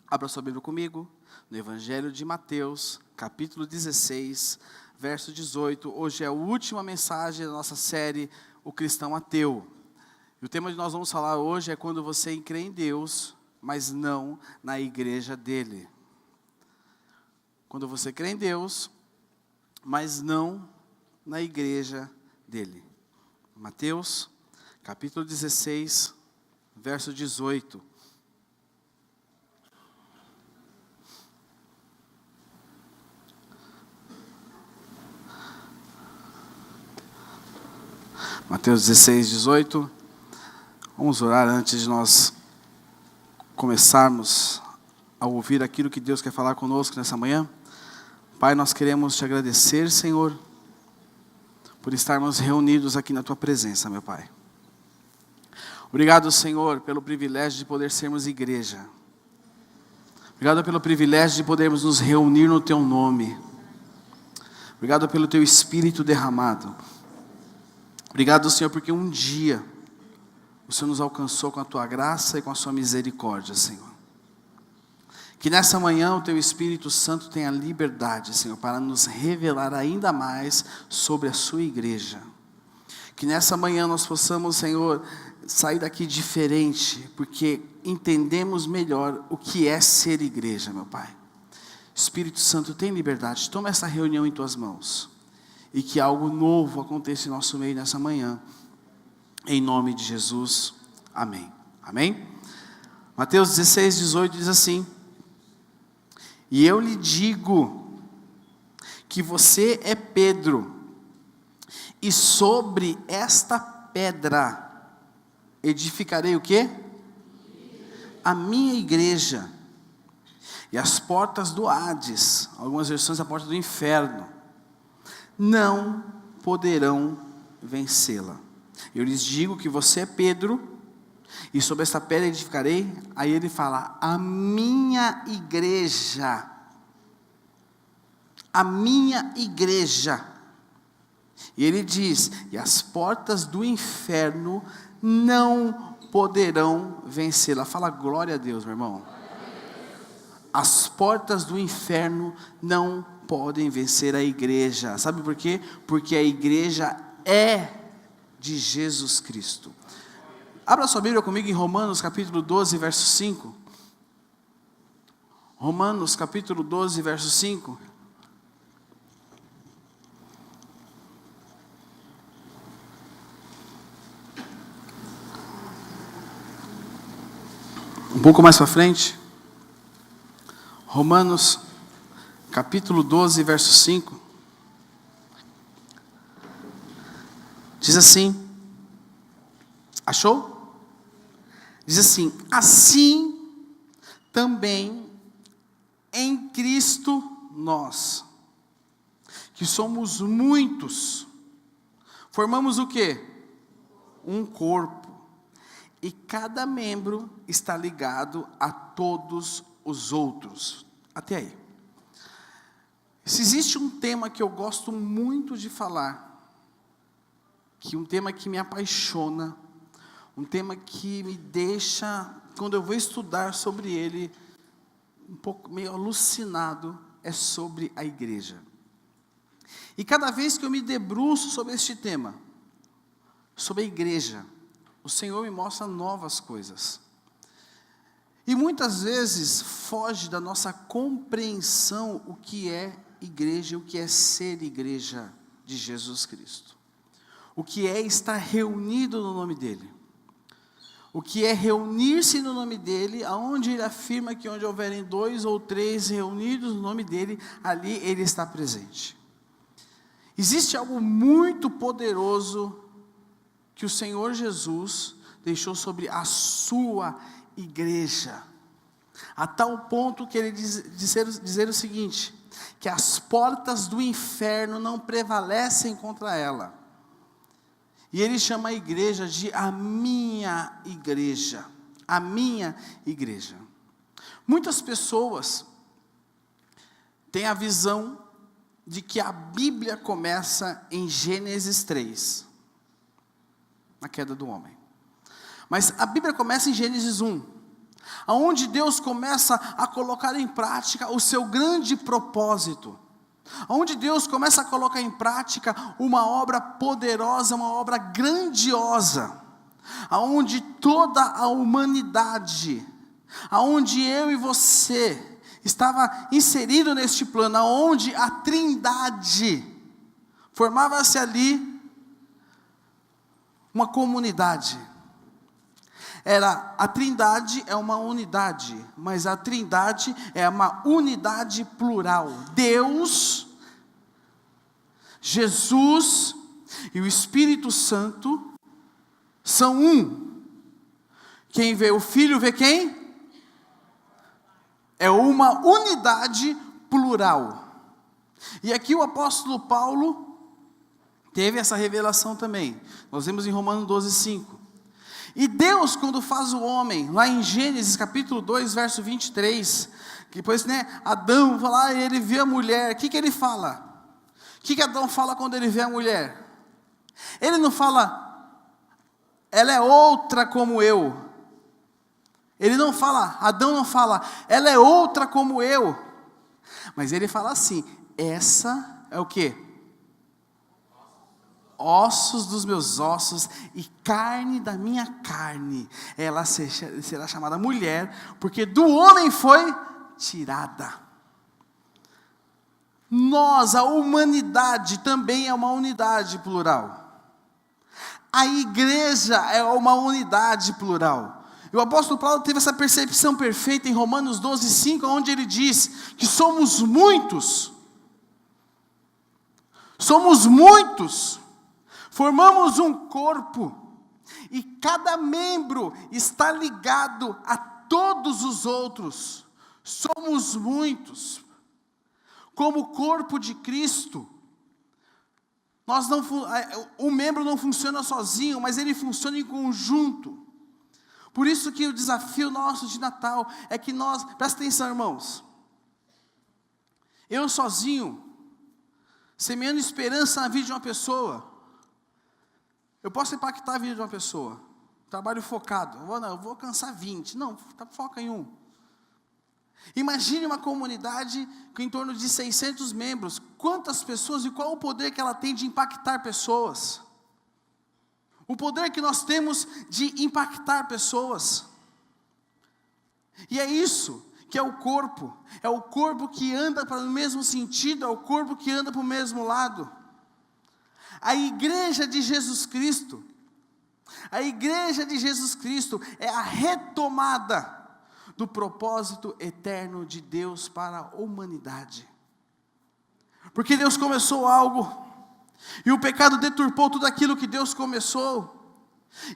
Abra sua Bíblia comigo, no Evangelho de Mateus, capítulo 16, verso 18. Hoje é a última mensagem da nossa série, O Cristão Ateu. E o tema que nós vamos falar hoje é quando você crê em Deus, mas não na igreja dele. Quando você crê em Deus, mas não na igreja dele. Mateus, capítulo 16, verso 18. Mateus 16, 18. Vamos orar antes de nós começarmos a ouvir aquilo que Deus quer falar conosco nessa manhã. Pai, nós queremos te agradecer, Senhor, por estarmos reunidos aqui na tua presença, meu Pai. Obrigado, Senhor, pelo privilégio de poder sermos igreja. Obrigado pelo privilégio de podermos nos reunir no teu nome. Obrigado pelo teu Espírito derramado. Obrigado, Senhor, porque um dia o Senhor nos alcançou com a tua graça e com a sua misericórdia, Senhor. Que nessa manhã o teu Espírito Santo tenha liberdade, Senhor, para nos revelar ainda mais sobre a sua igreja. Que nessa manhã nós possamos, Senhor, sair daqui diferente, porque entendemos melhor o que é ser igreja, meu Pai. Espírito Santo, tem liberdade, toma essa reunião em tuas mãos. E que algo novo aconteça em nosso meio nessa manhã. Em nome de Jesus. Amém. Amém? Mateus 16, 18 diz assim: E eu lhe digo que você é Pedro, e sobre esta pedra edificarei o quê? A minha igreja. E as portas do Hades, algumas versões a porta do inferno, não poderão vencê-la. Eu lhes digo que você é Pedro, e sobre esta pedra edificarei. Aí ele fala, a minha igreja. A minha igreja. E ele diz, e as portas do inferno não poderão vencê-la. Fala glória a Deus, meu irmão. As portas do inferno não podem vencer a igreja. Sabe por quê? Porque a igreja é de Jesus Cristo. Abra sua Bíblia comigo em Romanos capítulo 12, verso 5. Romanos capítulo 12, verso 5. Um pouco mais para frente. Romanos capítulo 12, verso 5. Diz assim. Achou? Diz assim: assim também em Cristo nós, que somos muitos, formamos o quê? Um corpo, e cada membro está ligado a todos os outros. Até aí. Se existe um tema que eu gosto muito de falar, que um tema que me apaixona, um tema que me deixa, quando eu vou estudar sobre ele, um pouco meio alucinado, é sobre a igreja. E cada vez que eu me debruço sobre este tema, sobre a igreja, o Senhor me mostra novas coisas. E muitas vezes foge da nossa compreensão o que é igreja, o que é ser igreja de Jesus Cristo. O que é estar reunido no nome dEle. O que é reunir-se no nome dEle, aonde Ele afirma que onde houverem 2 ou 3 reunidos no nome dEle, ali Ele está presente. Existe algo muito poderoso que o Senhor Jesus deixou sobre a sua igreja, a tal ponto que Ele dizer o seguinte, que as portas do inferno não prevalecem contra ela. E Ele chama a igreja de a minha igreja. A minha igreja. Muitas pessoas têm a visão de que a Bíblia começa em Gênesis 3, na queda do homem. Mas a Bíblia começa em Gênesis 1. aonde Deus começa a colocar em prática o seu grande propósito, aonde Deus começa a colocar em prática uma obra poderosa, uma obra grandiosa, aonde toda a humanidade, aonde eu e você estava inserido neste plano, aonde a Trindade formava-se ali uma comunidade. A Trindade é uma unidade, mas a Trindade é uma unidade plural. Deus, Jesus e o Espírito Santo são um. Quem vê o Filho vê quem? É uma unidade plural. E aqui o apóstolo Paulo teve essa revelação também. Nós vemos em Romanos 12:5. E Deus, quando faz o homem, lá em Gênesis capítulo 2, verso 23, que depois, Adão vai lá e ele vê a mulher, o que ele fala? O que Adão fala quando ele vê a mulher? Ele não fala, ela é outra como eu. Adão não fala, ela é outra como eu. Mas ele fala assim, essa é o quê? Ossos dos meus ossos e carne da minha carne. Ela será chamada mulher, porque do homem foi tirada. Nós, a humanidade, também é uma unidade plural. A igreja é uma unidade plural. E o apóstolo Paulo teve essa percepção perfeita em Romanos 12:5, onde ele diz que somos muitos. Somos muitos. Formamos um corpo, e cada membro está ligado a todos os outros. Somos muitos. Como o corpo de Cristo, o membro não funciona sozinho, mas ele funciona em conjunto. Por isso que o desafio nosso de Natal é que nós, presta atenção, irmãos, eu sozinho, semeando esperança na vida de uma pessoa, eu posso impactar a vida de uma pessoa. Trabalho focado. Eu vou alcançar 20. Não, foca em um. Imagine uma comunidade com em torno de 600 membros. Quantas pessoas e qual o poder que ela tem de impactar pessoas? O poder que nós temos de impactar pessoas. E é isso que é o corpo. É o corpo que anda para o mesmo sentido, é o corpo que anda para o mesmo lado. A igreja de Jesus Cristo é a retomada do propósito eterno de Deus para a humanidade. Porque Deus começou algo, e o pecado deturpou tudo aquilo que Deus começou.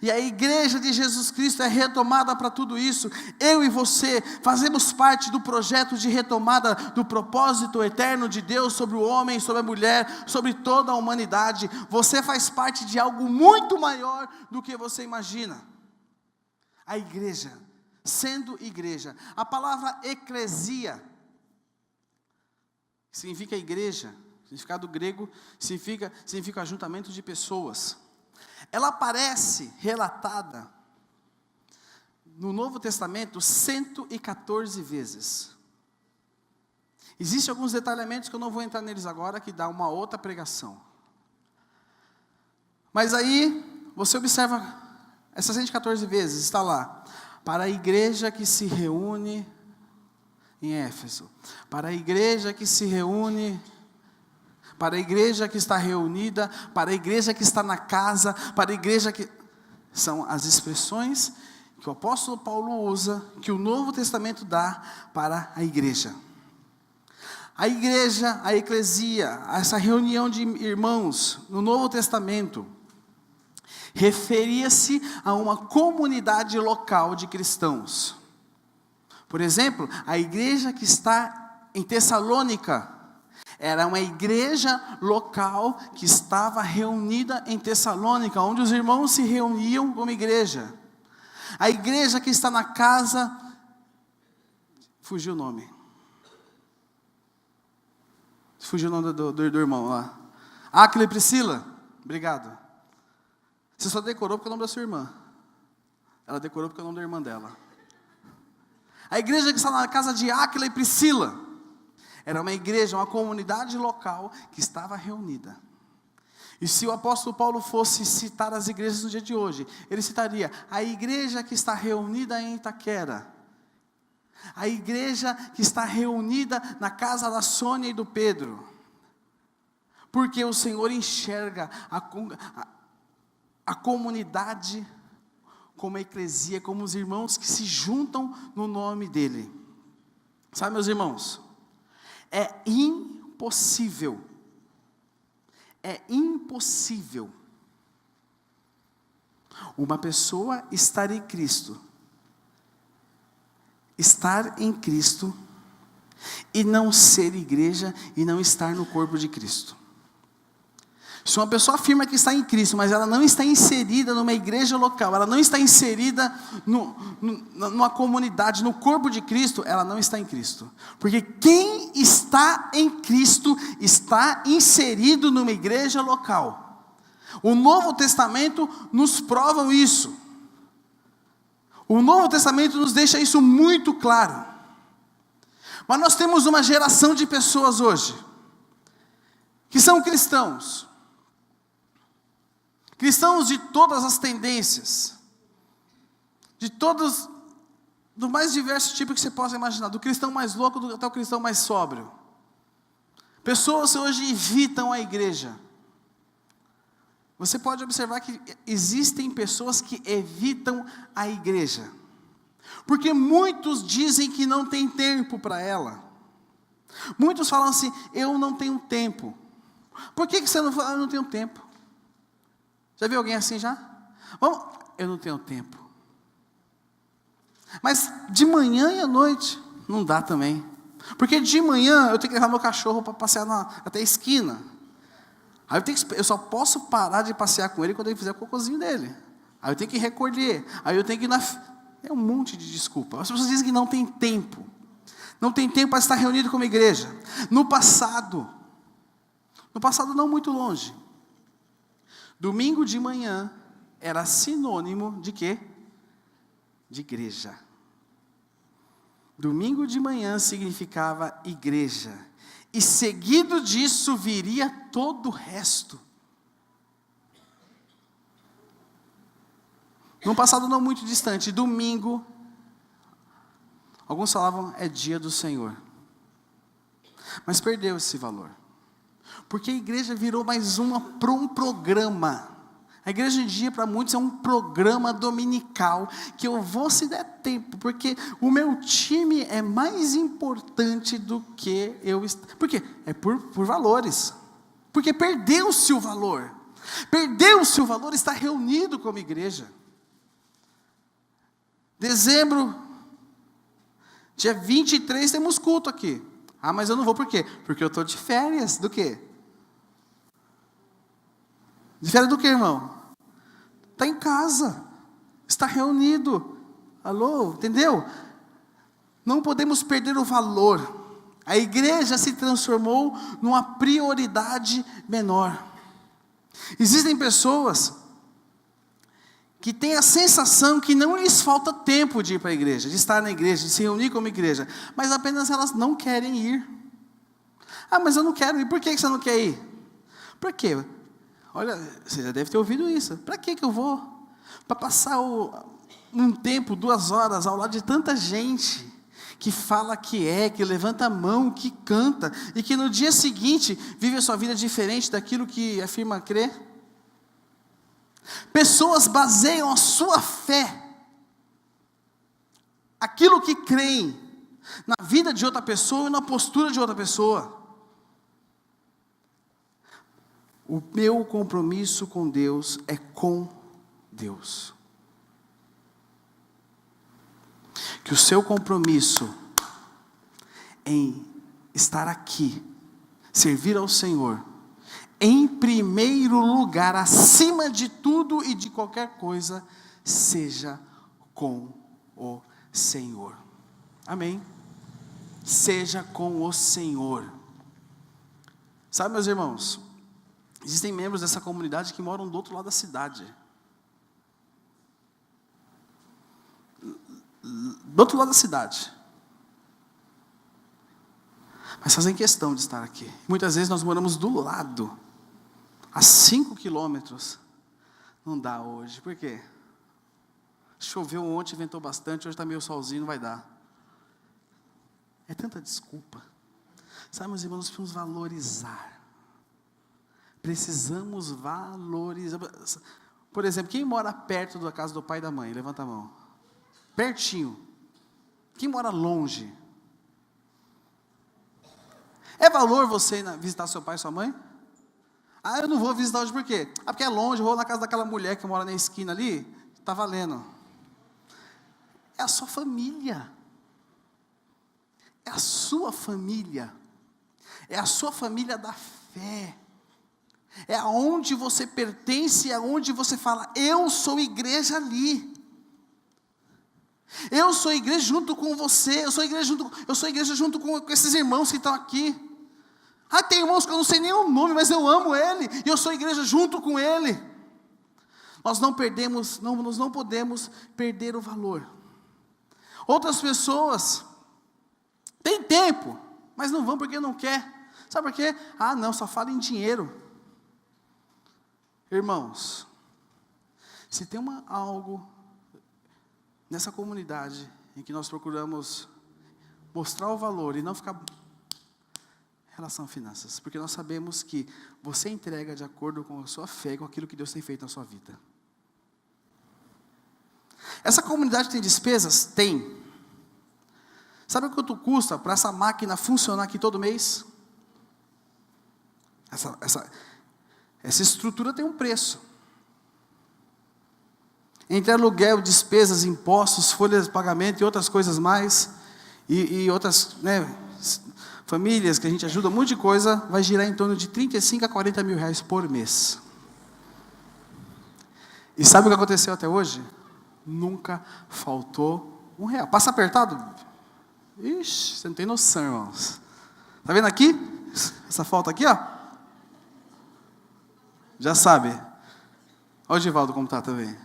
E a igreja de Jesus Cristo é retomada para tudo isso. Eu e você fazemos parte do projeto de retomada do propósito eterno de Deus sobre o homem, sobre a mulher, sobre toda a humanidade. Você faz parte de algo muito maior do que você imagina. A igreja, sendo igreja. A palavra eclesia significa igreja. O significado grego significa ajuntamento de pessoas. Ela aparece relatada no Novo Testamento 114 vezes. Existem alguns detalhamentos que eu não vou entrar neles agora, que dá uma outra pregação. Mas aí, você observa, essas 114 vezes está lá, para a igreja que se reúne em Éfeso, para a igreja que se reúne, para a igreja que está reunida, para a igreja que está na casa, para a igreja que... São as expressões que o apóstolo Paulo usa, que o Novo Testamento dá para a igreja. A igreja, a eclesia, essa reunião de irmãos no Novo Testamento, referia-se a uma comunidade local de cristãos. Por exemplo, a igreja que está em Tessalônica, era uma igreja local que estava reunida em Tessalônica, onde os irmãos se reuniam como igreja. A igreja que está na casa, fugiu o nome. Fugiu o nome do irmão lá. Áquila e Priscila, obrigado. Você só decorou porque é o nome da sua irmã. Ela decorou porque é o nome da irmã dela. A igreja que está na casa de Áquila e Priscila era uma igreja, uma comunidade local que estava reunida. E se o apóstolo Paulo fosse citar as igrejas no dia de hoje, ele citaria a igreja que está reunida em Itaquera, a igreja que está reunida na casa da Sônia e do Pedro, porque o Senhor enxerga a comunidade como a eclesia, como os irmãos que se juntam no nome dele. Sabe, meus irmãos, é impossível uma pessoa estar em Cristo e não ser igreja e não estar no corpo de Cristo. Se uma pessoa afirma que está em Cristo, mas ela não está inserida numa igreja local, ela não está inserida numa comunidade, no corpo de Cristo, ela não está em Cristo. Porque quem está em Cristo está inserido numa igreja local. O Novo Testamento nos prova isso. O Novo Testamento nos deixa isso muito claro. Mas nós temos uma geração de pessoas hoje que são cristãos de todas as tendências, do mais diversos tipos que você possa imaginar, do cristão mais louco até o cristão mais sóbrio. Pessoas hoje evitam a igreja. Você pode observar que existem pessoas que evitam a igreja, porque muitos dizem que não tem tempo para ela. Muitos falam assim: eu não tenho tempo. Por que você não fala? Eu não tenho tempo. Já viu alguém assim já? Eu não tenho tempo. Mas de manhã e à noite não dá também. Porque de manhã eu tenho que levar meu cachorro para passear até a esquina. Aí eu só posso parar de passear com ele quando ele fizer o cocôzinho dele. Aí eu tenho que recolher. Aí eu tenho que ir É um monte de desculpa. As pessoas dizem que não tem tempo. Não tem tempo para estar reunido como igreja. No passado não muito longe, domingo de manhã era sinônimo de quê? De igreja. Domingo de manhã significava igreja. E seguido disso viria todo o resto. Num passado não muito distante, domingo, alguns falavam é dia do Senhor. Mas perdeu esse valor. Porque a igreja virou mais um programa. A igreja em dia para muitos é um programa dominical, que eu vou se der tempo, porque o meu time é mais importante do que eu. Por quê? É por valores. Porque perdeu-se o valor. Perdeu-se o valor estar reunido como igreja. Dezembro, dia 23 temos culto aqui. Ah, mas eu não vou por quê? Porque eu estou de férias. Do quê? De férias do quê, irmão? Está em casa. Está reunido. Alô? Entendeu? Não podemos perder o valor. A igreja se transformou numa prioridade menor. Existem pessoas que têm a sensação que não lhes falta tempo de ir para a igreja, de estar na igreja, de se reunir como igreja, mas apenas elas não querem ir. Ah, mas eu não quero ir. Por que você não quer ir? Por quê? Olha, você já deve ter ouvido isso. Para que eu vou? Para passar um tempo, 2 horas, ao lado de tanta gente que fala que levanta a mão, que canta, e que no dia seguinte vive a sua vida diferente daquilo que afirma crer. Pessoas baseiam a sua fé, aquilo que creem, na vida de outra pessoa e na postura de outra pessoa. O meu compromisso com Deus é com Deus. Que o seu compromisso em estar aqui, servir ao Senhor, em primeiro lugar, acima de tudo e de qualquer coisa, seja com o Senhor. Amém? Seja com o Senhor. Sabe, meus irmãos, existem membros dessa comunidade que moram do outro lado da cidade. Do outro lado da cidade. mas fazem questão de estar aqui. Muitas vezes nós moramos do lado, a 5 quilômetros. Não dá hoje, por quê? Choveu ontem, ventou bastante, hoje está meio solzinho, não vai dar. É tanta desculpa. Sabe, meus irmãos, nós precisamos valorizar. Precisamos valorizar. Por exemplo, quem mora perto da casa do pai e da mãe? Levanta a mão. Pertinho. Quem mora longe? É valor você visitar seu pai e sua mãe? Ah, eu não vou visitar hoje por quê? Ah, porque é longe, eu vou na casa daquela mulher que mora na esquina ali, está valendo. É a sua família. É a sua família. É a sua família da fé. É aonde você pertence, é aonde você fala, eu sou igreja ali. Eu sou igreja junto com você, eu sou igreja junto com esses irmãos que estão aqui. Ah, tem irmãos que eu não sei nem o nome, mas eu amo ele, e eu sou igreja junto com ele. Nós não podemos perder o valor. Outras pessoas têm tempo, mas não vão porque não quer. Sabe por quê? Ah, não, só fala em dinheiro. Irmãos, se tem algo nessa comunidade em que nós procuramos mostrar o valor e não ficar em relação a finanças, porque nós sabemos que você entrega de acordo com a sua fé, com aquilo que Deus tem feito na sua vida. Essa comunidade tem despesas? Tem. Sabe quanto custa para essa máquina funcionar aqui todo mês? Essa estrutura tem um preço. Entre aluguel, despesas, impostos, folhas de pagamento e outras coisas mais, e outras, famílias que a gente ajuda, um monte de coisa, vai girar em torno de 35 a 40 mil reais por mês. E sabe o que aconteceu até hoje? Nunca faltou R$1. Passa apertado? Ixi, você não tem noção, irmãos. Está vendo aqui? Essa foto aqui, ó. Já sabe. Olha o Givaldo como está também.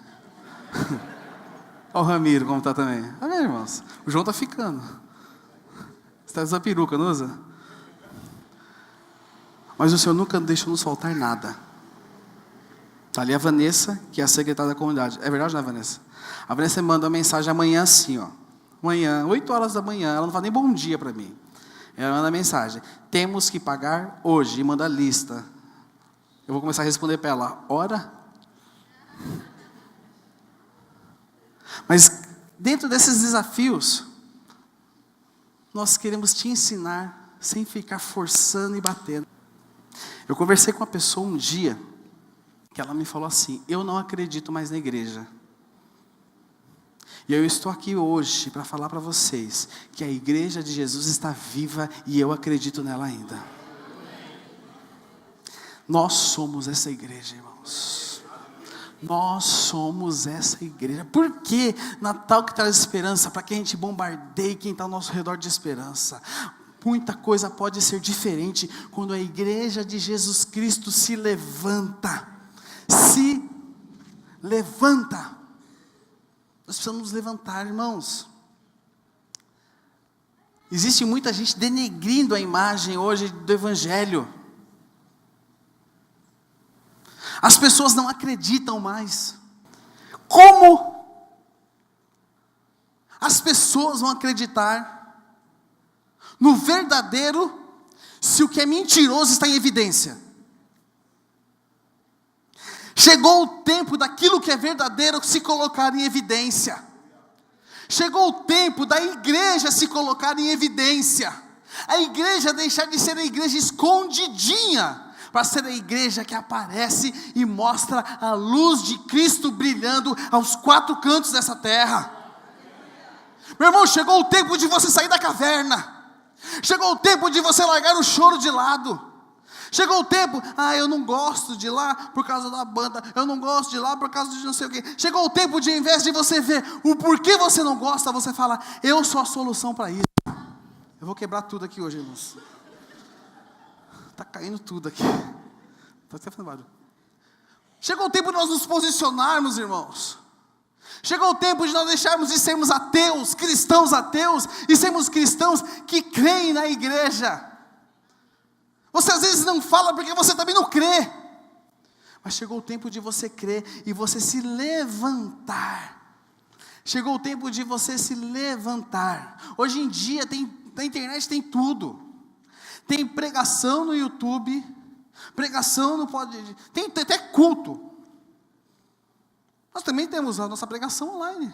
Olha o Ramiro como está também. Olha aí, irmãos. O João está ficando. Você está usando peruca, não usa? Mas o Senhor nunca deixou nos faltar nada. Está ali a Vanessa, que é a secretária da comunidade. É verdade, não é, Vanessa? A Vanessa manda uma mensagem amanhã assim, ó. Amanhã, 8 horas da manhã, ela não fala nem bom dia para mim. Ela manda mensagem. Temos que pagar hoje. E manda a lista. Eu vou começar a responder para ela. Ora? Mas dentro desses desafios, nós queremos te ensinar sem ficar forçando e batendo. Eu conversei com uma pessoa um dia, que ela me falou assim, eu não acredito mais na igreja. E eu estou aqui hoje para falar para vocês que a igreja de Jesus está viva e eu acredito nela ainda. Nós somos essa igreja, irmãos. Nós somos essa igreja. Por que Natal que traz esperança? Para que a gente bombardeie quem está ao nosso redor de esperança. Muita coisa pode ser diferente quando a igreja de Jesus Cristo se levanta. Se levanta. Nós precisamos nos levantar, irmãos. Existe muita gente denegrindo a imagem hoje do Evangelho. As pessoas não acreditam mais. Como as pessoas vão acreditar no verdadeiro se o que é mentiroso está em evidência? Chegou o tempo daquilo que é verdadeiro se colocar em evidência. Chegou o tempo da igreja se colocar em evidência. A igreja deixar de ser a igreja escondidinha, para ser a igreja que aparece e mostra a luz de Cristo brilhando aos 4 cantos dessa terra. Meu irmão, chegou o tempo de você sair da caverna. Chegou o tempo de você largar o choro de lado. Chegou o tempo, eu não gosto de lá por causa da banda, eu não gosto de lá por causa de não sei o quê. Chegou o tempo de, ao invés de você ver o porquê você não gosta, você fala, eu sou a solução para isso. Eu vou quebrar tudo aqui hoje, irmãos. Está caindo tudo aqui. Está até fazendo barulho. Chegou o tempo de nós nos posicionarmos, irmãos. Chegou o tempo de nós deixarmos de sermos ateus, cristãos ateus, e sermos cristãos que creem na igreja. Você às vezes não fala porque você também não crê. Mas chegou o tempo de você crer e você se levantar. Chegou o tempo de você se levantar. Hoje em dia na internet tem tudo. Tem pregação no YouTube, pregação no podcast, tem até culto. Nós também temos a nossa pregação online.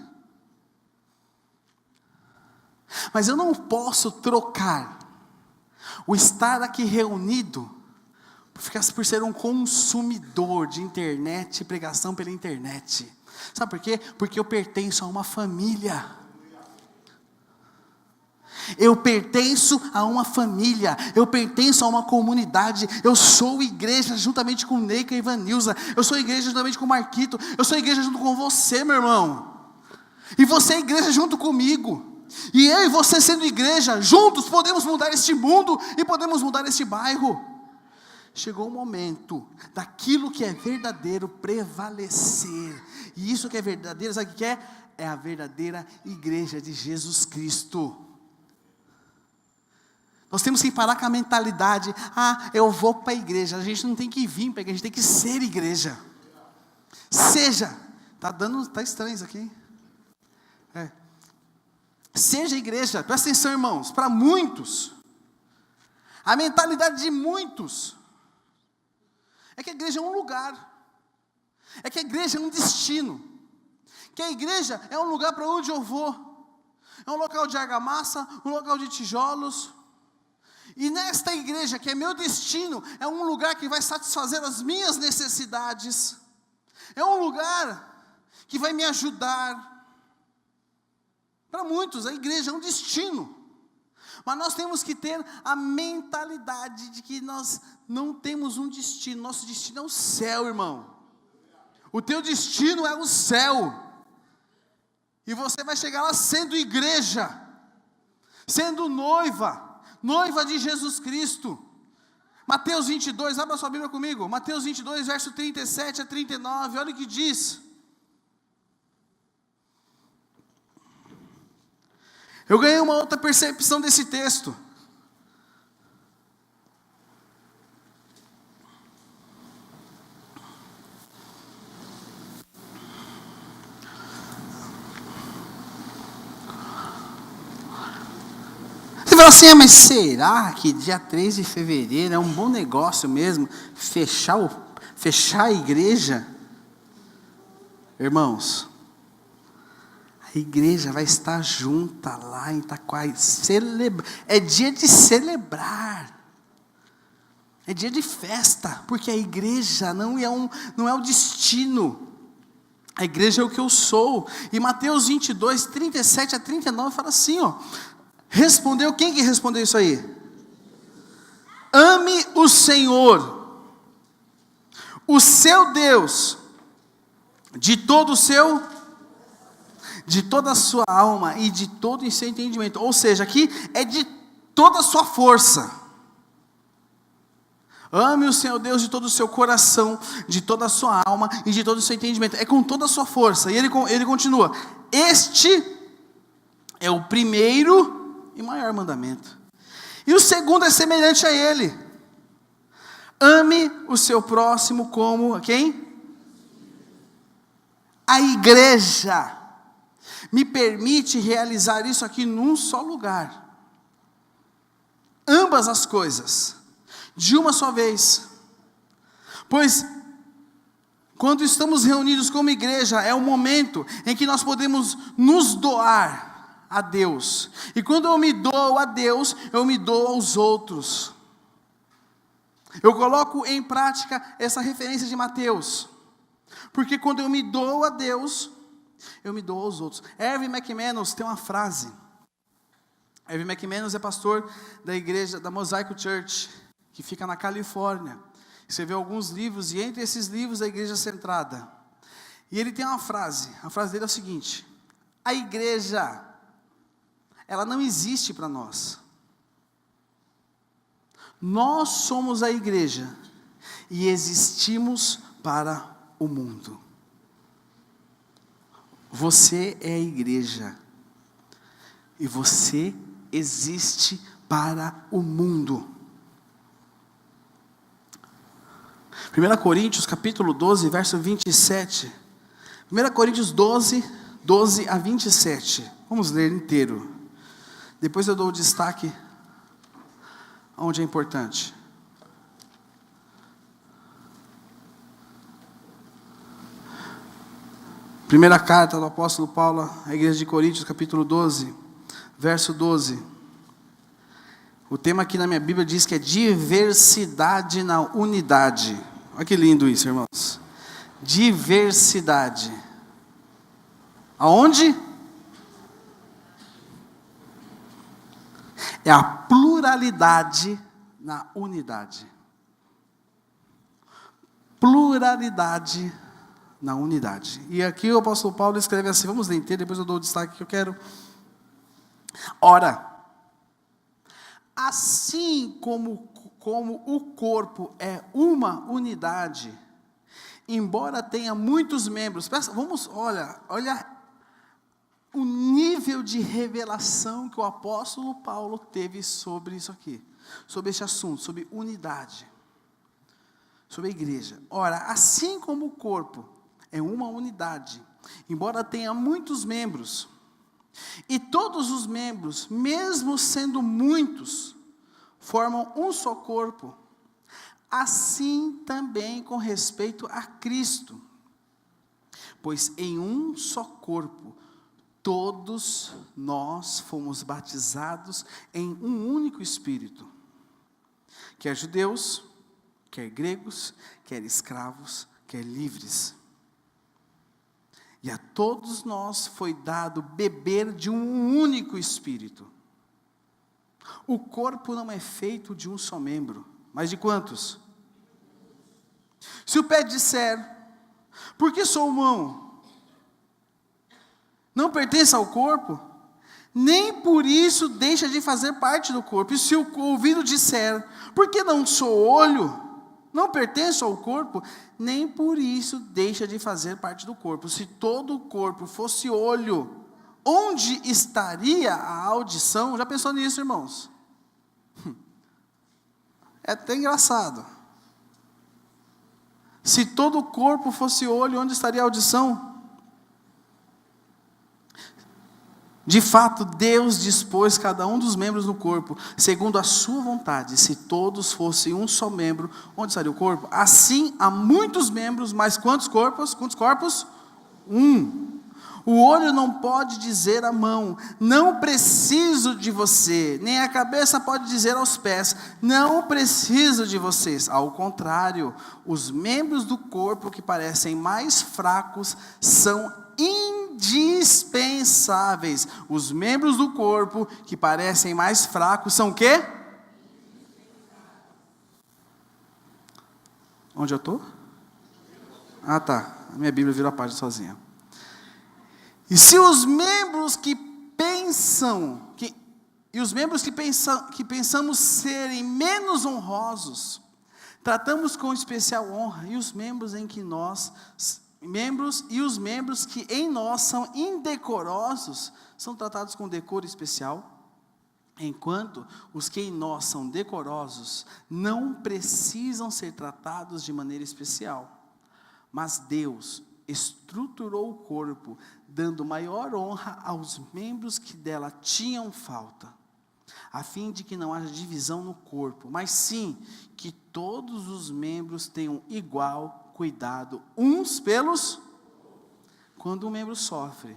Mas eu não posso trocar o estar aqui reunido por ser um consumidor de internet, pregação pela internet. Sabe por quê? Porque eu pertenço a uma família. Eu pertenço a uma família, eu pertenço a uma comunidade, eu sou igreja juntamente com Neica e Ivanilza, eu sou igreja juntamente com o Marquito, eu sou igreja junto com você, meu irmão, e você é igreja junto comigo, e eu e você sendo igreja, juntos podemos mudar este mundo, e podemos mudar este bairro. Chegou o momento daquilo que é verdadeiro prevalecer, e isso que é verdadeiro, sabe o que é? É a verdadeira igreja de Jesus Cristo. Nós temos que parar com a mentalidade, eu vou para a igreja. A gente não tem que vir para a igreja, a gente tem que ser igreja. Seja, tá estranho isso aqui, hein? Seja igreja, presta atenção, irmãos, para muitos, a mentalidade de muitos, é que a igreja é um lugar, é que a igreja é um destino, que a igreja é um lugar para onde eu vou, é um local de argamassa, um local de tijolos. E nesta igreja, que é meu destino, é um lugar que vai satisfazer as minhas necessidades, é um lugar que vai me ajudar. Para muitos, a igreja é um destino, mas nós temos que ter a mentalidade de que nós não temos um destino, nosso destino é o céu, irmão. O teu destino é o céu, e você vai chegar lá sendo igreja, sendo noiva de Jesus Cristo. Mateus 22, abra sua Bíblia comigo, Mateus 22, verso 37 a 39, olha o que diz. Eu ganhei uma outra percepção desse texto. Você fala assim, mas será que dia 3 de fevereiro é um bom negócio mesmo fechar a igreja? Irmãos, a igreja vai estar junta lá em Itaquai, é dia de celebrar, é dia de festa, porque a igreja não é o destino, a igreja é o que eu sou. E Mateus 22, 37 a 39 fala assim, respondeu, quem que respondeu isso aí? Ame o Senhor, o seu Deus, de toda a sua alma e de todo o seu entendimento. Ou seja, aqui é de toda a sua força. Ame o Senhor Deus de todo o seu coração, de toda a sua alma e de todo o seu entendimento. É com toda a sua força. E ele continua, este é o primeiro e maior mandamento. E o segundo é semelhante a ele. Ame o seu próximo como quem? A igreja me permite realizar isso aqui num só lugar. Ambas as coisas, de uma só vez. Pois, quando estamos reunidos como igreja, é o momento em que nós podemos nos doar a Deus. E quando eu me dou a Deus, eu me dou aos outros. Eu coloco em prática essa referência de Mateus. Porque quando eu me dou a Deus, eu me dou aos outros. Erwin McManus tem uma frase. Erwin McManus é pastor da igreja da Mosaic Church, que fica na Califórnia. Escreveu alguns livros, e entre esses livros a Igreja Centrada. E ele tem uma frase. A frase dele é o seguinte: a igreja, ela não existe para nós. Nós somos a igreja e existimos para o mundo. Você é a igreja e você existe para o mundo. 1 Coríntios capítulo 12, verso 27. 1 Coríntios 12, 12 a 27. Vamos ler inteiro. Depois eu dou o destaque onde é importante. Primeira carta do apóstolo Paulo à igreja de Coríntios, capítulo 12, verso 12. O tema aqui na minha Bíblia diz que é diversidade na unidade. Olha que lindo isso, irmãos. Diversidade. Aonde? É a pluralidade na unidade. Pluralidade na unidade. E aqui o apóstolo Paulo escreve assim, vamos ler inteiro, depois eu dou o destaque que eu quero. Ora, assim como o corpo é uma unidade, embora tenha muitos membros, olha o nível de revelação que o apóstolo Paulo teve sobre isso aqui, sobre este assunto, sobre unidade, sobre a igreja. Ora, assim como o corpo é uma unidade, embora tenha muitos membros, e todos os membros, mesmo sendo muitos, formam um só corpo, assim também com respeito a Cristo. Pois em um só corpo, todos nós fomos batizados em um único Espírito, quer judeus, quer gregos, quer escravos, quer livres. E a todos nós foi dado beber de um único Espírito. O corpo não é feito de um só membro, mas de quantos? Se o pé disser, por que sou mão? Não pertence ao corpo? Nem por isso deixa de fazer parte do corpo. E se o ouvido disser, por que não sou olho? Não pertence ao corpo? Nem por isso deixa de fazer parte do corpo. Se todo o corpo fosse olho, onde estaria a audição? Já pensou nisso, irmãos? É até engraçado. Se todo o corpo fosse olho, onde estaria a audição? De fato, Deus dispôs cada um dos membros do corpo, segundo a sua vontade. Se todos fossem um só membro, onde estaria o corpo? Assim, há muitos membros, mas quantos corpos? Quantos corpos? Um. O olho não pode dizer à mão, não preciso de você, nem a cabeça pode dizer aos pés, não preciso de vocês. Ao contrário, os membros do corpo que parecem mais fracos são indispensáveis. Os membros do corpo que parecem mais fracos são o quê? Onde eu estou? Ah, tá. A minha Bíblia virou a página sozinha. E se os membros que pensamos serem menos honrosos, tratamos com especial honra, e os membros que em nós são indecorosos, são tratados com decoro especial, enquanto os que em nós são decorosos não precisam ser tratados de maneira especial. Mas Deus estruturou o corpo, dando maior honra aos membros que dela tinham falta, a fim de que não haja divisão no corpo, mas sim que todos os membros tenham igual cuidado uns pelos. Quando um membro sofre,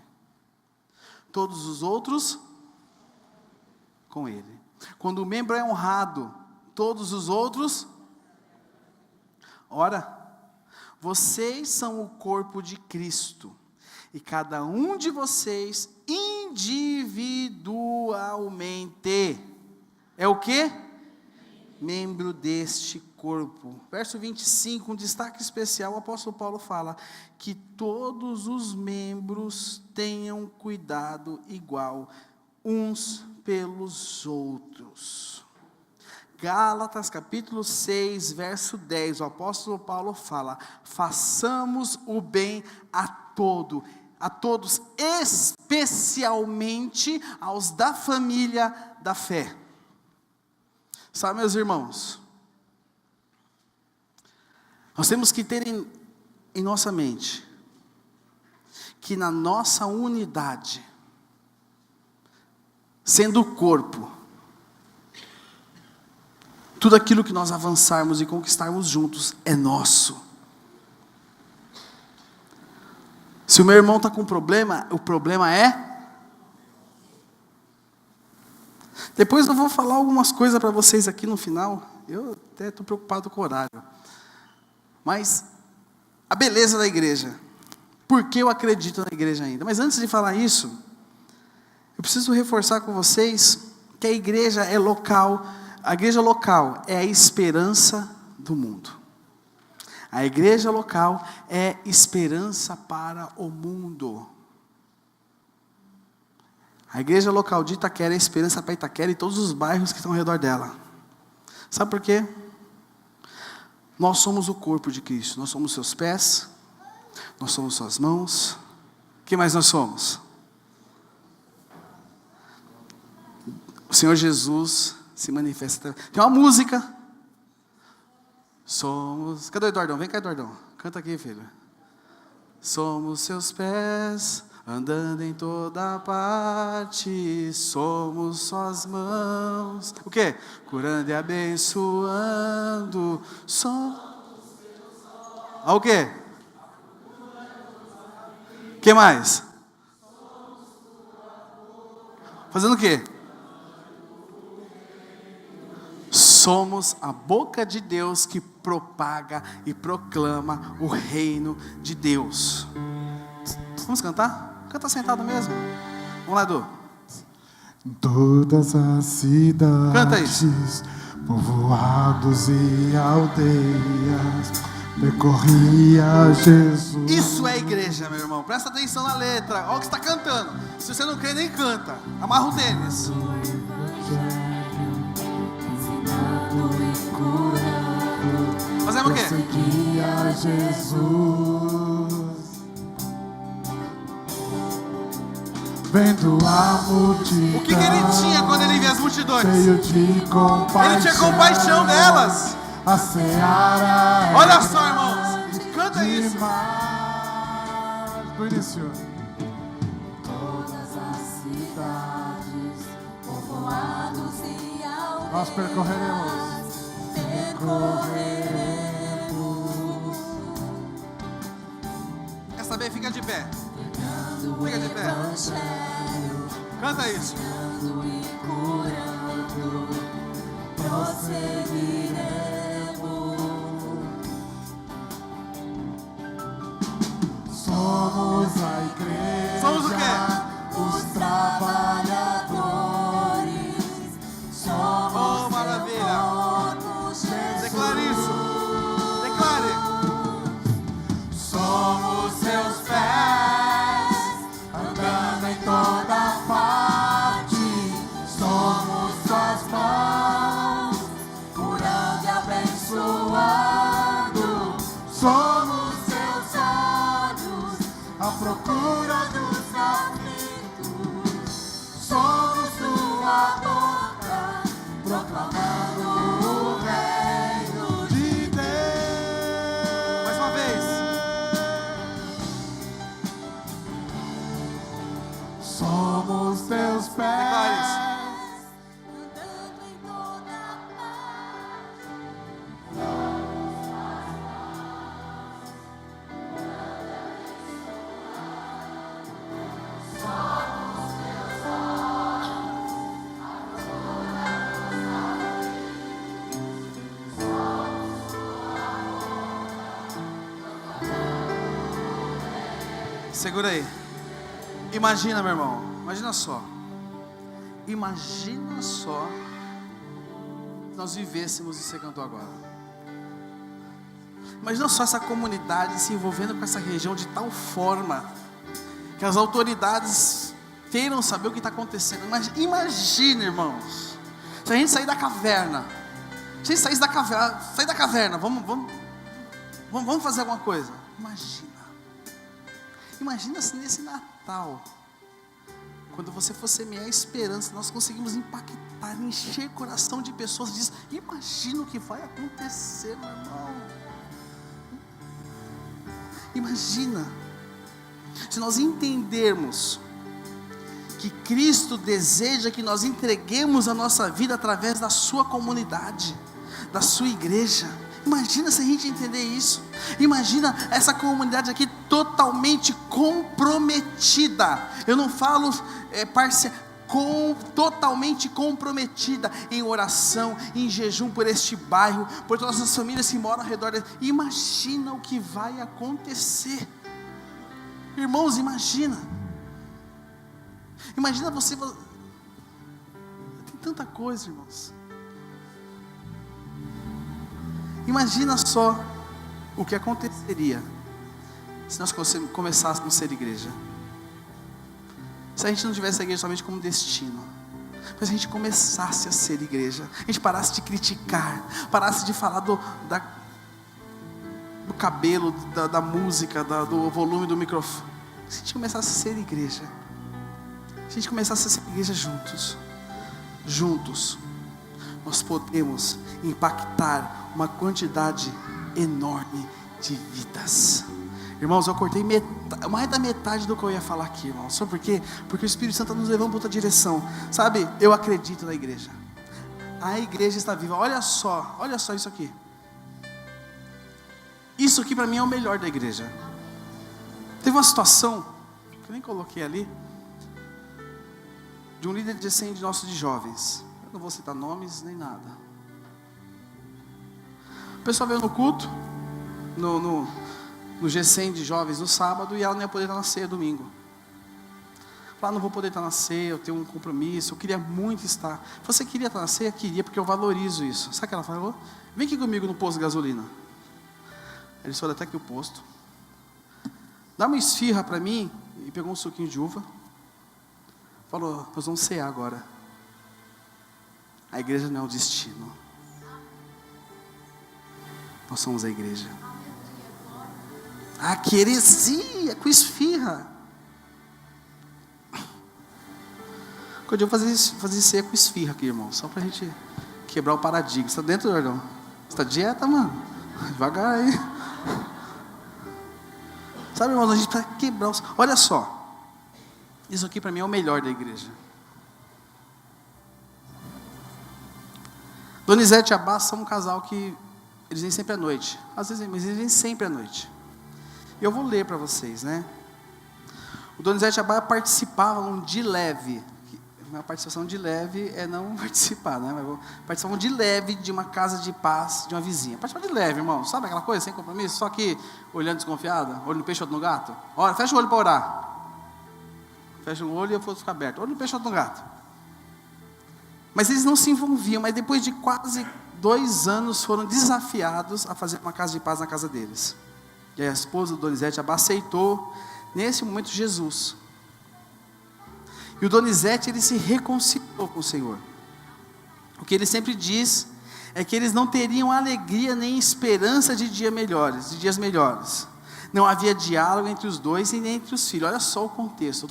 todos os outros com ele. Quando o membro é honrado, todos os outros. Ora, vocês são o corpo de Cristo, e cada um de vocês individualmente é o quê? Membro deste corpo. Verso 25, um destaque especial, o apóstolo Paulo fala que todos os membros tenham cuidado igual uns pelos outros. Gálatas capítulo 6, verso 10, o apóstolo Paulo fala: façamos o bem a todos, especialmente aos da família da fé. Sabe, meus irmãos, Nós temos que ter em nossa mente que na nossa unidade, sendo o corpo, tudo aquilo que nós avançarmos e conquistarmos juntos é nosso. Se o meu irmão está com problema, o problema é... Depois eu vou falar algumas coisas para vocês aqui no final. Eu até estou preocupado com o horário. Mas a beleza da igreja. Por que eu acredito na igreja ainda? Mas antes de falar isso, eu preciso reforçar com vocês que a igreja é local. A igreja local é a esperança do mundo. A igreja local é esperança para o mundo. A igreja local de Itaquera é esperança para Itaquera e todos os bairros que estão ao redor dela. Sabe por quê? Nós somos o corpo de Cristo. Nós somos seus pés. Nós somos suas mãos. O que mais nós somos? O Senhor Jesus se manifesta. Tem uma música. Somos... Cadê o Eduardão? Vem cá, Eduardão. Canta aqui, filho. Somos seus pés, andando em toda parte. Somos suas mãos. O quê? Curando e abençoando. O quê? O que mais? Fazendo o quê? Somos a boca de Deus que propaga e proclama o reino de Deus. Vamos cantar? Canta sentado mesmo. Vamos lá, Edu. Em todas as cidades, canta isso. Povoados e aldeias, percorria Jesus. Isso é igreja, meu irmão. Presta atenção na letra. Olha o que está cantando. Se você não crê, nem canta. Amarra o tênis. Fazemos o quê? Perseguia Jesus, vendo a multidão. O que ele tinha quando ele via as multidões? Cheio de compaixão. Ele tinha compaixão delas. A seara. Olha só, irmãos. Canta isso. Do início. Todas as cidades, povoados e aldeias. Nós percorreremos. Quer saber? Fica de pé. Fica de pé. Canta isso. Somos a igreja. Somos o quê? Os trabalhadores. Somos. Oh, maravilha. Declare isso. Declare. Somos seus pés, andando em toda parte. Somos suas mãos, curando e abençoando. Somos seus olhos, à procura dos aflitos. Somos sua boca, proclamando o reino de Deus. Mais uma vez. Somos teus Declare isso. pés. Andando em toda parte. Segura aí. Imagina, meu irmão. Imagina só. Imagina só se nós vivêssemos o que você cantou agora. Imagina só essa comunidade se envolvendo com essa região de tal forma que as autoridades queiram saber o que está acontecendo. Mas imagina, irmãos, se a gente sair da caverna. Se a gente sair da caverna, vamos fazer alguma coisa. Imagina se nesse Natal, quando você for semear a esperança, nós conseguimos impactar, encher o coração de pessoas. Imagina o que vai acontecer, meu irmão. Imagina, se nós entendermos que Cristo deseja que nós entreguemos a nossa vida através da sua comunidade, da sua igreja. Imagina se a gente entender isso. Imagina essa comunidade aqui totalmente comprometida. Eu não falo totalmente comprometida em oração, em jejum por este bairro, por todas as famílias que moram ao redor dele. Imagina o que vai acontecer. Irmãos, imagina você. Tem tanta coisa, irmãos. Imagina só o que aconteceria se nós começássemos a ser igreja. Se a gente não tivesse a igreja somente como destino, mas a gente começasse a ser igreja, a gente parasse de criticar, parasse de falar do cabelo, da música, do volume do microfone. Se a gente começasse a ser igreja, se a gente começasse a ser igreja juntos, nós podemos impactar uma quantidade enorme de vidas. Irmãos, eu cortei mais da metade do que eu ia falar aqui, irmãos. Sabe por quê? Porque o Espírito Santo está nos levando para outra direção. Sabe, eu acredito na igreja. A igreja está viva. Olha só isso aqui. Isso aqui para mim é o melhor da igreja. Teve uma situação, que eu nem coloquei ali, de um líder de nossos de jovens. Eu não vou citar nomes nem nada. O pessoal veio no culto, no G100 de jovens no sábado, e ela não ia poder estar na ceia domingo. Falei, não vou poder estar na ceia, eu tenho um compromisso, eu queria muito estar. Você queria estar na ceia? Queria, porque eu valorizo isso. Sabe o que ela falou? Vem aqui comigo no posto de gasolina. Eles foram até aqui o posto. Dá uma esfirra para mim, e pegou um suquinho de uva. Falou, nós vamos cear agora. A igreja não é o destino. Nós somos a igreja. A queresia com esfirra. Quando eu fazer ceia com esfirra aqui, irmão, só pra gente quebrar o paradigma. Você tá dentro, Jordão? Você tá dieta, mano? Devagar aí. Sabe, irmão, a gente precisa quebrar os... Olha só. Isso aqui para mim é o melhor da igreja. Donizete e Abá são um casal que eles vêm sempre à noite. Às vezes, mas eles vêm sempre à noite. E eu vou ler para vocês, né? O Donizete e Abá participavam de leve. Uma participação de leve é não participar, né? Mas participavam de leve de uma casa de paz de uma vizinha. Participar de leve, irmão. Sabe aquela coisa sem compromisso? Só que olhando desconfiada, olho no peixe, outro no gato. Olha, fecha o olho para orar. Fecha o olho e eu vou ficar aberto. Olho no peixe, outro no gato. Mas eles não se envolviam. Mas depois de quase 2 anos foram desafiados a fazer uma casa de paz na casa deles. E a esposa do Donizete Abá aceitou nesse momento Jesus. E o Donizete, ele se reconciliou com o Senhor. O que ele sempre diz é que eles não teriam alegria nem esperança de dias melhores. Não havia diálogo entre os dois e nem entre os filhos. Olha só o contexto.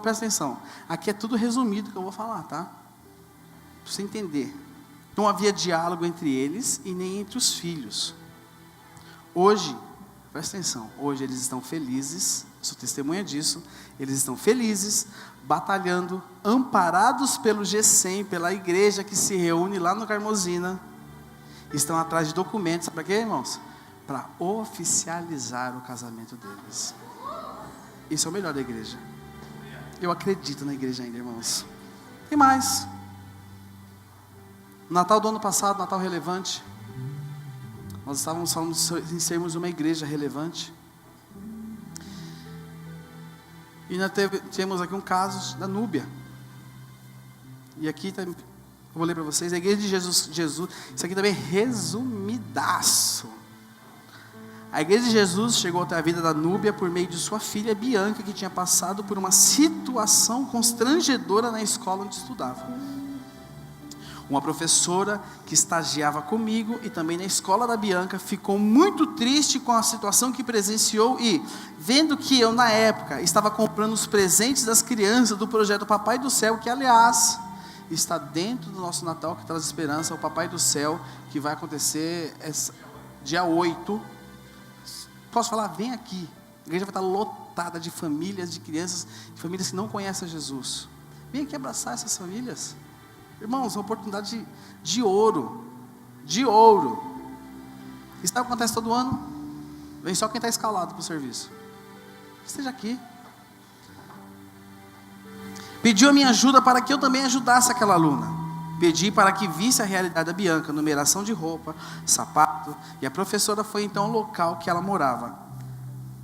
Presta atenção. Aqui é tudo resumido que eu vou falar, tá? Para você entender. Não havia diálogo entre eles e nem entre os filhos. Hoje, presta atenção. Hoje eles estão felizes. Sou testemunha disso. Eles estão felizes, batalhando, amparados pelo G100, pela igreja que se reúne lá no Carmozina. Estão atrás de documentos. Sabe para quê, irmãos? Para oficializar o casamento deles. Isso é o melhor da igreja. Eu acredito na igreja ainda, irmãos. E mais. No Natal do ano passado, Natal relevante, nós estávamos falando em sermos uma igreja relevante. E nós temos aqui um caso da Núbia. E aqui eu vou ler para vocês. A igreja de Jesus. Isso aqui também é resumidaço. A igreja de Jesus chegou até a vida da Núbia por meio de sua filha Bianca, que tinha passado por uma situação constrangedora na escola onde estudava. Uma professora que estagiava comigo e também na escola da Bianca ficou muito triste com a situação que presenciou e, vendo que eu na época estava comprando os presentes das crianças do projeto Papai do Céu, que aliás está dentro do nosso Natal, que traz esperança, o Papai do Céu, que vai acontecer dia 8. Posso falar? Vem aqui. A igreja vai estar lotada de famílias, de crianças, de famílias que não conhecem Jesus. Vem aqui abraçar essas famílias. Irmãos, uma oportunidade de ouro. De ouro. Isso acontece todo ano. Vem só quem está escalado para o serviço. Esteja aqui. Pediu a minha ajuda para que eu também ajudasse aquela aluna. Pedi para que visse a realidade da Bianca, numeração de roupa, sapato, e a professora foi então ao local que ela morava.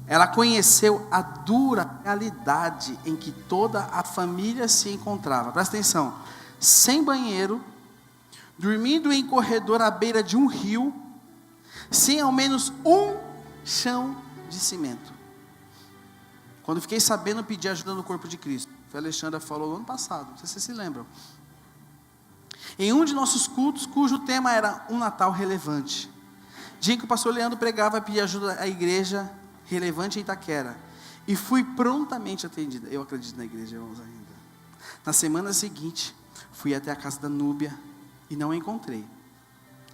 Ela conheceu a dura realidade em que toda a família se encontrava. Presta atenção, sem banheiro, dormindo em corredor à beira de um rio, sem ao menos um chão de cimento. Quando fiquei sabendo, pedi ajuda no corpo de Cristo. Foi a Alexandra falou no ano passado, não sei se vocês se lembram. Em um de nossos cultos, cujo tema era um Natal relevante. Dia em que o pastor Leandro pregava, pedi ajuda à igreja relevante em Itaquera. E fui prontamente atendida. Eu acredito na igreja, irmãos, ainda. Na semana seguinte, fui até a casa da Núbia e não a encontrei.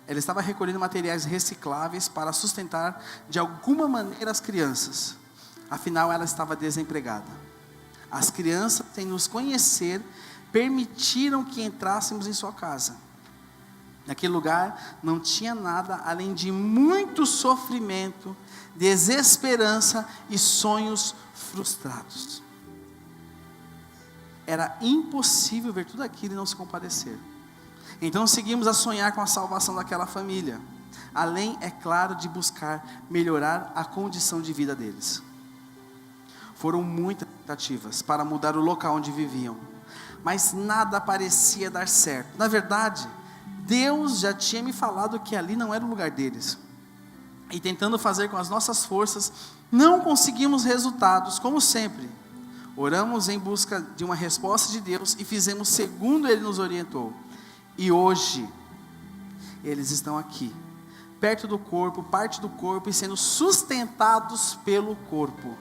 Ela estava recolhendo materiais recicláveis para sustentar de alguma maneira as crianças. Afinal, ela estava desempregada. As crianças, sem nos conhecer, permitiram que entrássemos em sua casa. Naquele lugar não tinha nada além de muito sofrimento, desesperança e sonhos frustrados. Era impossível ver tudo aquilo e não se compadecer. Então seguimos a sonhar com a salvação daquela família, além, é claro, de buscar melhorar a condição de vida deles. Foram muitas tentativas para mudar o local onde viviam, mas nada parecia dar certo. Na verdade, Deus já tinha me falado que ali não era o lugar deles. E tentando fazer com as nossas forças, não conseguimos resultados, como sempre. Oramos em busca de uma resposta de Deus e fizemos segundo Ele nos orientou. E hoje, eles estão aqui, perto do corpo, parte do corpo, e sendo sustentados pelo corpo.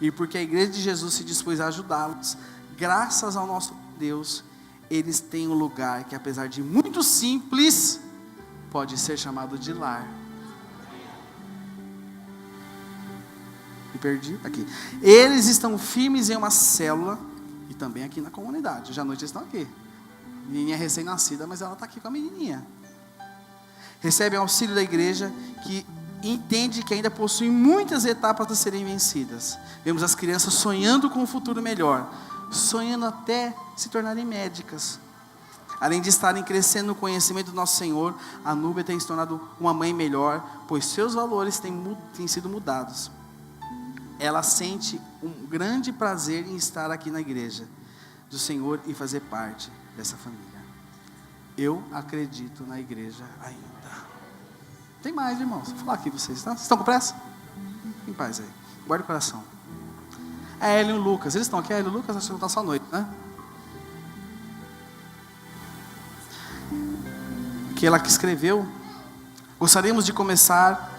E porque a igreja de Jesus se dispôs a ajudá-los, graças ao nosso Deus, eles têm um lugar que, apesar de muito simples, pode ser chamado de lar. Me perdi? Aqui. Eles estão firmes em uma célula e também aqui na comunidade. Hoje à noite eles estão aqui. Menininha recém-nascida, mas ela está aqui com a menininha. Recebem auxílio da igreja, que entende que ainda possui muitas etapas a serem vencidas. Vemos as crianças sonhando com um futuro melhor, sonhando até se tornarem médicas. Além de estarem crescendo no conhecimento do nosso Senhor, a Núbia tem se tornado uma mãe melhor, pois seus valores têm sido mudados. Ela sente um grande prazer em estar aqui na igreja do Senhor e fazer parte dessa família. Eu acredito na igreja ainda. Tem mais, irmãos. Vou falar aqui vocês, tá? Vocês estão com pressa? Em paz aí. Guarde o coração. A Hélio e o Lucas. Eles estão aqui? A Hélio e o Lucas, acho que não está só à noite, né? Que ela que escreveu. Gostaríamos de começar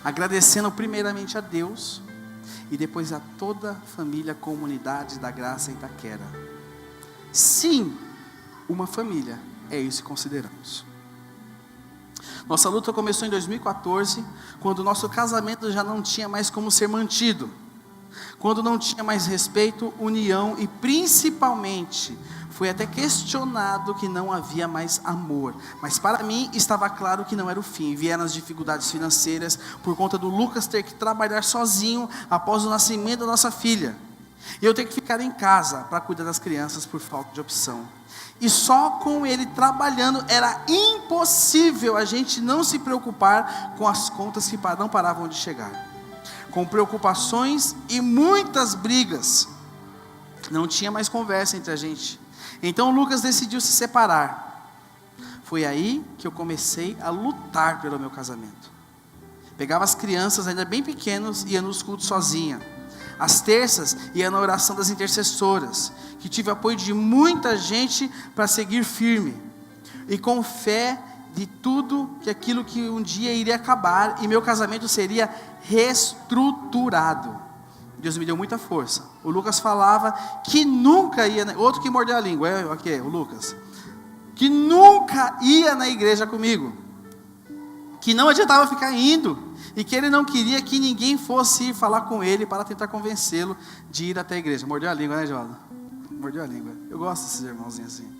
agradecendo primeiramente a Deus e depois a toda a família, comunidade da Graça Itaquera. Sim, uma família, é isso que consideramos. Nossa luta começou em 2014, quando o nosso casamento já não tinha mais como ser mantido, quando não tinha mais respeito, união e principalmente foi até questionado que não havia mais amor. Mas para mim estava claro que não era o fim. Vieram as dificuldades financeiras por conta do Lucas ter que trabalhar sozinho após o nascimento da nossa filha. E eu ter que ficar em casa para cuidar das crianças por falta de opção. E só com ele trabalhando era impossível a gente não se preocupar com as contas que não paravam de chegar. Com preocupações e muitas brigas. Não tinha mais conversa entre a gente. Então o Lucas decidiu se separar. Foi aí que eu comecei a lutar pelo meu casamento. Pegava as crianças ainda bem pequenos e ia nos cultos sozinha. Às terças ia na oração das intercessoras, que tive apoio de muita gente para seguir firme. E com fé de tudo que aquilo que um dia iria acabar e meu casamento seria reestruturado. Deus me deu muita força. O Lucas falava que nunca ia, outro que mordeu a língua, aqui, o Lucas, que nunca ia na igreja comigo, que não adiantava ficar indo, e que ele não queria que ninguém fosse ir falar com ele para tentar convencê-lo de ir até a igreja. Mordeu a língua, né, João? Mordeu a língua. Eu gosto desses irmãozinhos assim.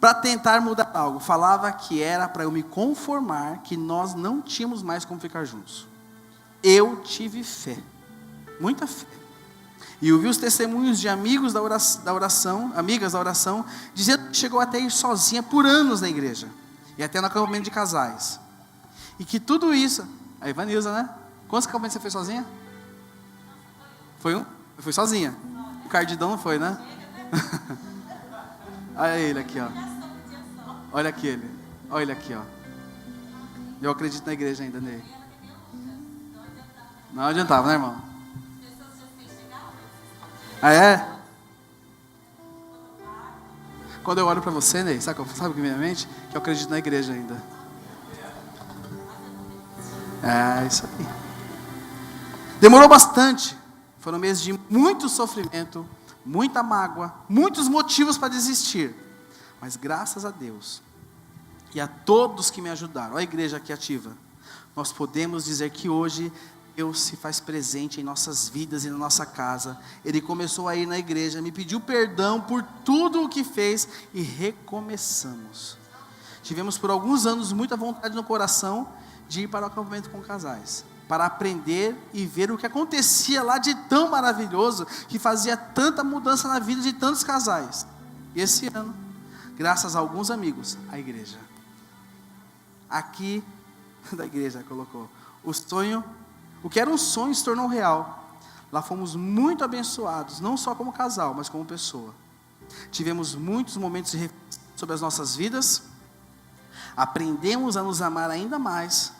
Para tentar mudar algo. Falava que era para eu me conformar, que nós não tínhamos mais como ficar juntos. Eu tive fé, muita fé. E eu vi os testemunhos de amigos amigas da oração, dizendo que chegou até ir sozinha por anos na igreja. E até no acampamento de casais. E que tudo isso... A Ivanilza, né? Quantos acampamentos você fez sozinha? Foi um? Eu fui sozinha. O Cardidão não foi, né? Olha ele aqui, ó. Olha aqui ele. Olha ele aqui, ó. Eu acredito na igreja ainda, Ney. Não adiantava, né, irmão? Ah, é? Quando eu olho para você, Ney, sabe o que vem na minha mente? Que eu acredito na igreja ainda. É isso aí. Demorou bastante. Foram meses de muito sofrimento, muita mágoa, muitos motivos para desistir. Mas graças a Deus e a todos que me ajudaram, a igreja aqui ativa, nós podemos dizer que hoje Deus se faz presente em nossas vidas e na nossa casa. Ele começou a ir na igreja, me pediu perdão por tudo o que fez e recomeçamos. Tivemos por alguns anos muita vontade no coração de ir para o acampamento com casais, para aprender e ver o que acontecia lá de tão maravilhoso, que fazia tanta mudança na vida de tantos casais. E esse ano, graças a alguns amigos, a igreja, aqui da igreja colocou, o que era um sonho se tornou real. Lá fomos muito abençoados, não só como casal, mas como pessoa. Tivemos muitos momentos de reflexão sobre as nossas vidas, aprendemos a nos amar ainda mais,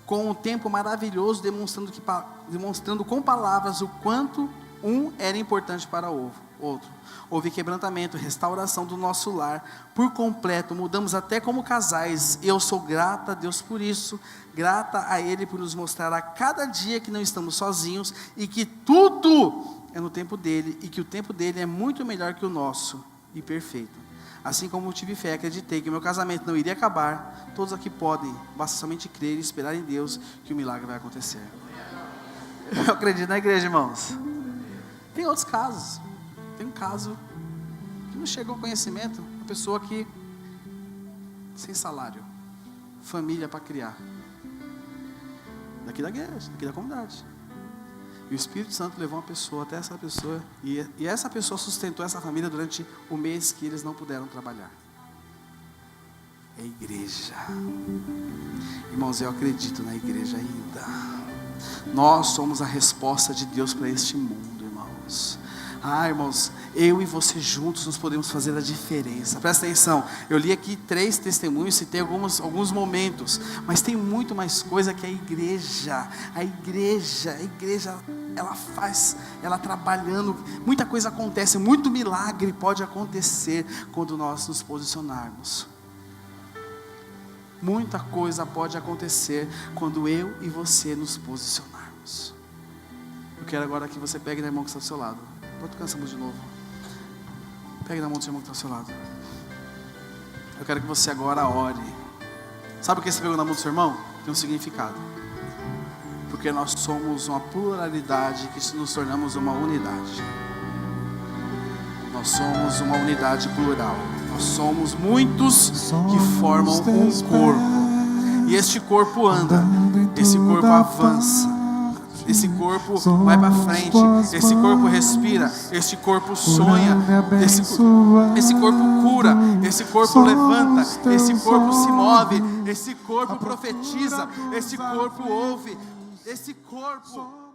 com um tempo maravilhoso, demonstrando com palavras o quanto um era importante para o outro. Houve quebrantamento, restauração do nosso lar por completo, mudamos até como casais. Eu sou grata a Deus por isso, grata a Ele por nos mostrar a cada dia que não estamos sozinhos e que tudo é no tempo dEle e que o tempo dEle é muito melhor que o nosso e perfeito. Assim como eu tive fé, acreditei que meu casamento não iria acabar, todos aqui podem, basta somente crer e esperar em Deus que o milagre vai acontecer. Eu acredito na igreja, irmãos. Tem outros casos. Tem um caso que não chegou ao conhecimento, uma pessoa que sem salário, família para criar, daqui da igreja, daqui da comunidade. E o Espírito Santo levou uma pessoa até essa pessoa, e essa pessoa sustentou essa família durante o mês que eles não puderam trabalhar. É igreja. Irmãos, eu acredito na igreja ainda. Nós somos a resposta de Deus para este mundo, irmãos. Irmãos, eu e você juntos nós podemos fazer a diferença. Presta atenção, eu li aqui 3 testemunhos, citei alguns momentos, mas tem muito mais coisa que a igreja, ela faz, ela trabalhando, muita coisa acontece, muito milagre pode acontecer quando nós nos posicionarmos. Muita coisa pode acontecer quando eu e você nos posicionarmos. Eu quero agora que você pegue na irmão que está do seu lado. Pode tocar essa música de novo. Pegue na mão do seu irmão que está ao seu lado. Eu quero que você agora ore. Sabe o que você pegou na mão do seu irmão? Tem um significado. Porque nós somos uma pluralidade que nos tornamos uma unidade. Nós somos uma unidade plural. Nós somos muitos que formam um corpo. E este corpo anda. Esse corpo avança. Esse corpo vai para frente, esse corpo respira, esse corpo sonha, esse corpo cura, esse corpo levanta, esse corpo se move, esse corpo profetiza, esse corpo ouve, esse corpo